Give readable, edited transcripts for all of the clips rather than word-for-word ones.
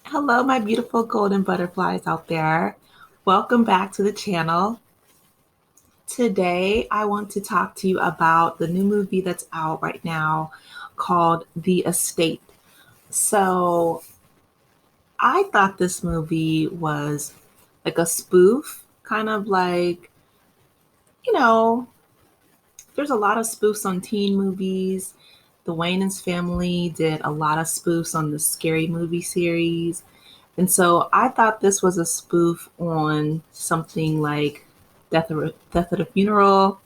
Hello, my beautiful golden butterflies out there. Welcome back to the channel. Today, I want to talk to you about the new movie that's out right now called The Estate. So, I thought this movie was like a spoof, kind of like, you know, there's a lot of spoofs on teen movies. The Wayans family did a lot of spoofs on the Scary Movie series. And so I thought this was a spoof on something like Death at a Funeral.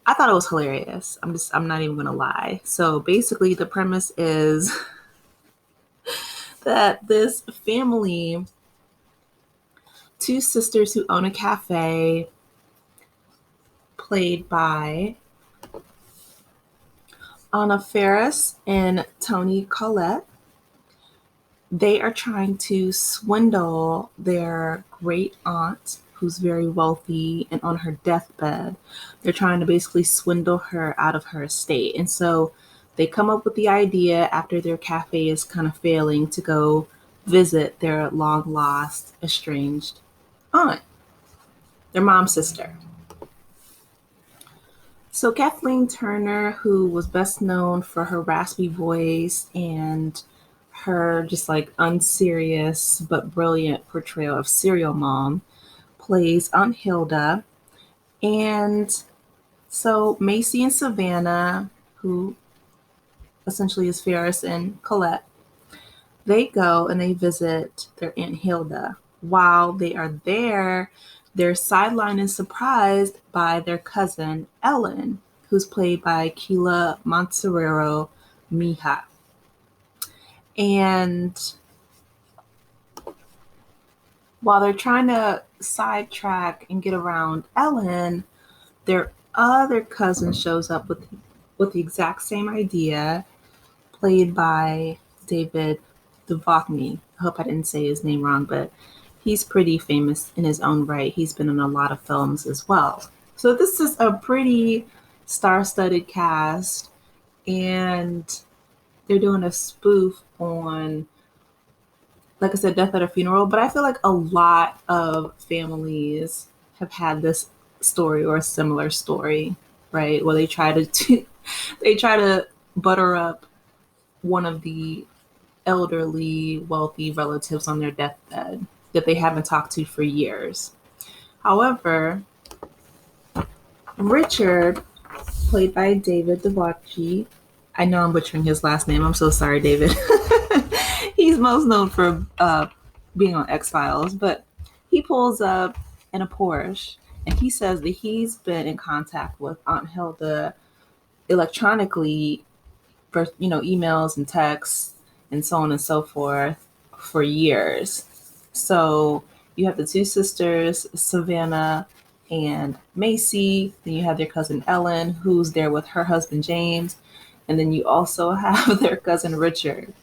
I thought it was hilarious. I'm not even gonna lie. So basically the premise is that this family, two sisters who own a cafe, played by Anna Faris and Tony Collette, they are trying to swindle their great aunt who's very wealthy and on her deathbed. They're trying to basically swindle her out of her estate. And so they come up with the idea after their cafe is kind of failing to go visit their long lost, estranged aunt, their mom's sister. So Kathleen Turner, who was best known for her raspy voice and her just like unserious but brilliant portrayal of Serial Mom, plays Aunt Hilda. And so Macy and Savannah, who essentially is Ferris and Colette, they go and they visit their Aunt Hilda. While they are there, they're sidelined and surprised by their cousin Ellen, who's played by Keela Montserrero Mija. And while they're trying to sidetrack and get around Ellen, their other cousin shows up with the exact same idea, played by David Duchovny. I hope I didn't say his name wrong, but he's pretty famous in his own right. He's been in a lot of films as well. So this is a pretty star-studded cast, and they're doing a spoof on, like I said, Death at a Funeral. But I feel like a lot of families have had this story or a similar story, right? Where they try to they try to butter up one of the elderly, wealthy relatives on their deathbed that they haven't talked to for years. However, Richard, played by David Duchovny, I know I'm butchering his last name. I'm so sorry, David. He's most known for being on X Files, but he pulls up in a Porsche and he says that he's been in contact with Aunt Hilda electronically for emails and texts and so on and so forth for years. So you have the two sisters, Savannah and Macy. Then you have their cousin Ellen, who's there with her husband James, and then you also have their cousin Richard.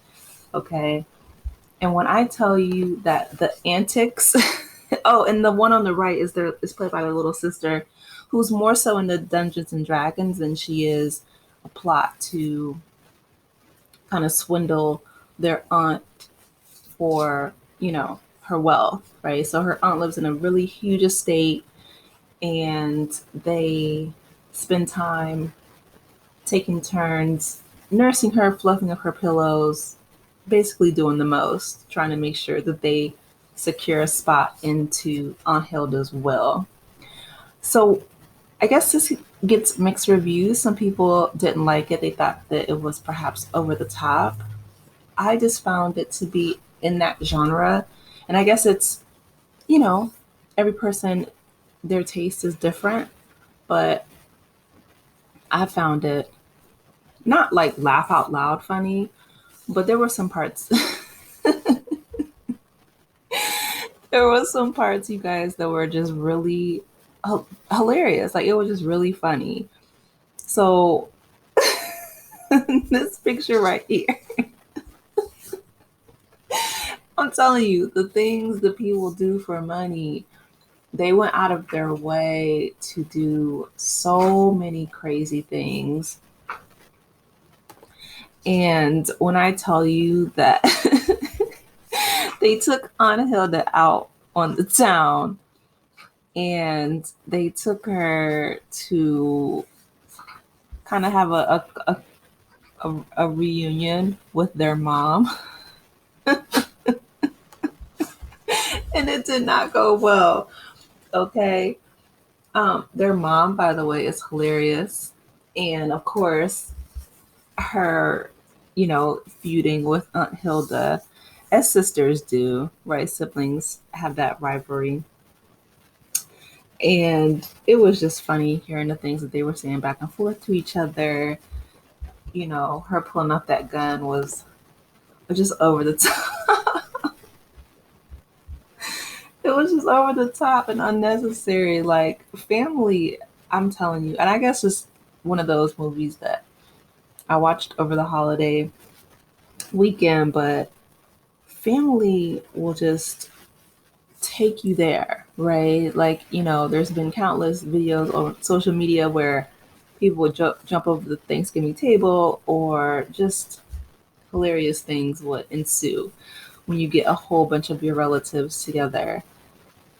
Okay, and when I tell you that the antics, oh, and the one on the right is played by their little sister, who's more so into Dungeons and Dragons than she is a plot to kind of swindle their aunt for, her wealth, right? So her aunt lives in a really huge estate and they spend time taking turns nursing her, fluffing up her pillows, basically doing the most, trying to make sure that they secure a spot into Aunt Hilda's will. So I guess this gets mixed reviews. Some people didn't like it. They thought that it was perhaps over the top. I just found it to be in that genre. And I guess it's, you know, every person, their taste is different, but I found it not like laugh out loud funny, but there were some parts, there were some parts, you guys, that were just really hilarious. Like it was just really funny. So this picture right here, I'm telling you, the things that people do for money, they went out of their way to do so many crazy things. And when I tell you that They took Aunt Hilda out on the town and they took her to kind of have a reunion with their mom. And it did not go well. Okay. Their mom, by the way, is hilarious. And of course, her, feuding with Aunt Hilda, as sisters do, right? Siblings have that rivalry. And it was just funny hearing the things that they were saying back and forth to each other. Her pulling up that gun was just over the top. It was just over the top and unnecessary. Like, family, I'm telling you. And I guess it's one of those movies that I watched over the holiday weekend, but family will just take you there, right? Like, there's been countless videos on social media where people would jump over the Thanksgiving table, or just hilarious things would ensue when you get a whole bunch of your relatives together.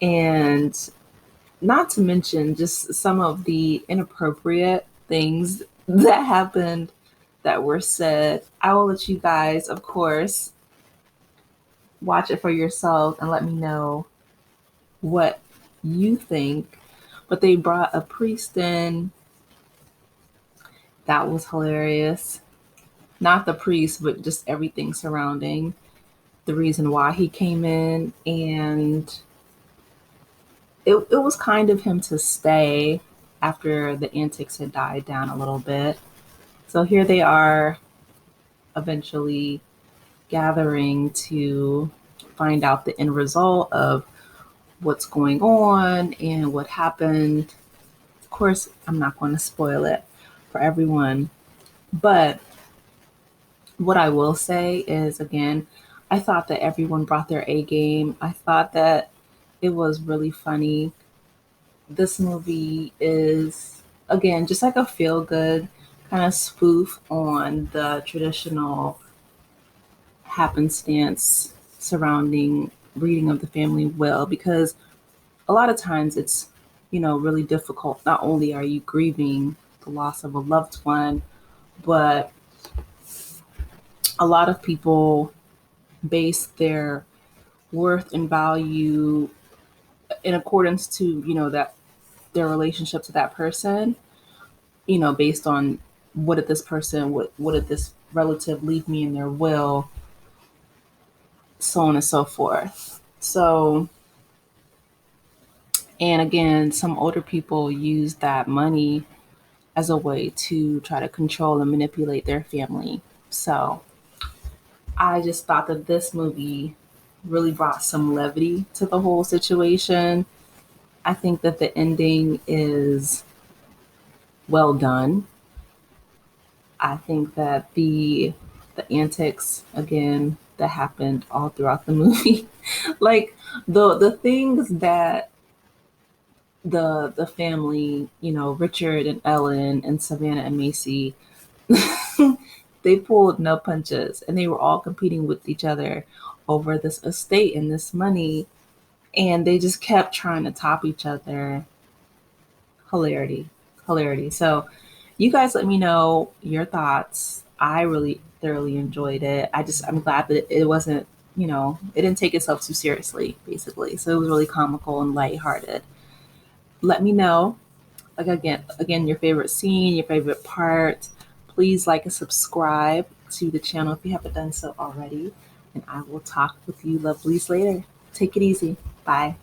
And not to mention just some of the inappropriate things that happened, that were said. I will let you guys, of course, watch it for yourself and let me know what you think. But they brought a priest in. That was hilarious. Not the priest, but just everything surrounding the reason why he came in. And it was kind of him to stay after the antics had died down a little bit. So here they are, eventually gathering to find out the end result of what's going on and what happened. Of course, I'm not going to spoil it for everyone, but what I will say is, again, I thought that everyone brought their A game. I thought that it was really funny. This movie is, again, just like a feel good kind of spoof on the traditional happenstance surrounding reading of the family will, because a lot of times it's, really difficult. Not only are you grieving the loss of a loved one, but a lot of people base their worth and value in accordance to, that their relationship to that person, based on what did this relative leave me in their will, so on and so forth. So, and again, some older people use that money as a way to try to control and manipulate their family. So I just thought that this movie really brought some levity to the whole situation. I think that the ending is well done. I think that the antics, again, that happened all throughout the movie, like the things that the family, Richard and Ellen and Savannah and Macy, they pulled no punches, and they were all competing with each other over this estate and this money, and they just kept trying to top each other. Hilarity, hilarity. So you guys let me know your thoughts. I really thoroughly enjoyed it. I'm glad that it wasn't, it didn't take itself too seriously, basically. So it was really comical and lighthearted. Let me know, like, again, your favorite scene, your favorite part. Please like and subscribe to the channel if you haven't done so already. And I will talk with you lovelies later. Take it easy. Bye.